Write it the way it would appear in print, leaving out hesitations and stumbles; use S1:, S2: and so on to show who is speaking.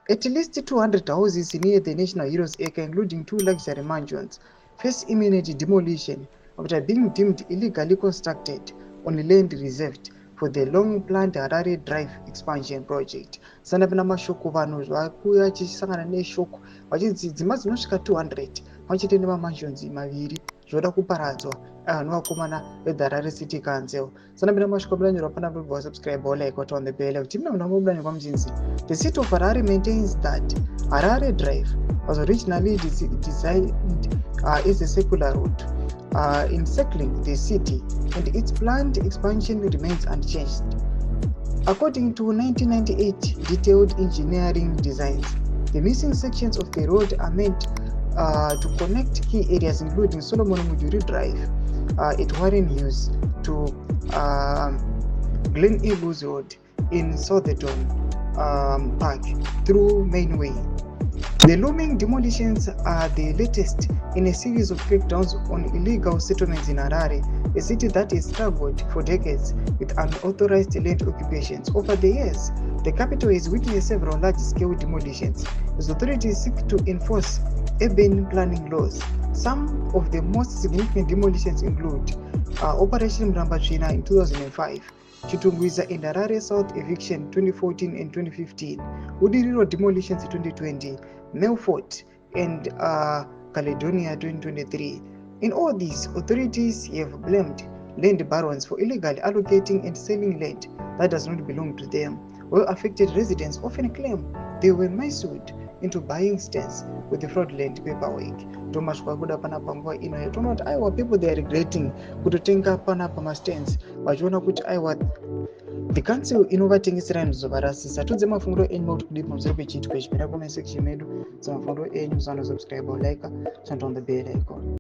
S1: At least 200 houses near the National Heroes Acre, including 2 luxury mansions, face imminent demolition after being deemed illegally constructed on land reserved for the long-planned Harare Drive expansion project. Sana pana mashoko vanhu vakuya vachisangana neshoko vachinzi dzimba dzinosvika 200 pamwechete nemamansions maviri zvoda kuparadzwa nevakomana veHarare City Council. Sana pana mashoko abudanirwa pana bva subscribe like on the bell kuti mna munhu amubudanirwa muchinzi the city of Harare maintains that Harare Drive was originally designed as a circular route encircling the city, and its planned expansion remains unchanged. According to 1998 detailed engineering designs, the missing sections of the road are meant to connect key areas including Solomon Mujuri Drive at Warren Hills to Glen Eagles Road in Southerton Park through Mainway. The looming demolitions are the latest in a series of crackdowns on illegal settlements in Harare, a city that has struggled for decades with unauthorized land occupations. Over the years, the capital has witnessed several large-scale demolitions as authorities seek to enforce urban planning laws. Some of the most significant demolitions include Operation Mrambachina in 2005, Chitungwiza and Harare South Eviction 2014 and 2015, Udiriro demolitions in 2020, Melfort and Caledonia 2023. In all these, authorities have blamed land barons for illegally allocating and selling land that does not belong to them, while affected residents often claim they were misled into buying stands with the fraudulent paperwork. Thomas Kwakuda panapa nguva ino yatoona kuti aiwa people they are regretting kutotenga panapa mastands vachiona kuti aiwa the council inovatengesera zvinhu zvovarasisa. Tudze mafunguro enyu kuti kudii pamusoro pechitwa ichi pera comment section medu. Mafunguro enyu musana subscribe like, turn on the bell icon.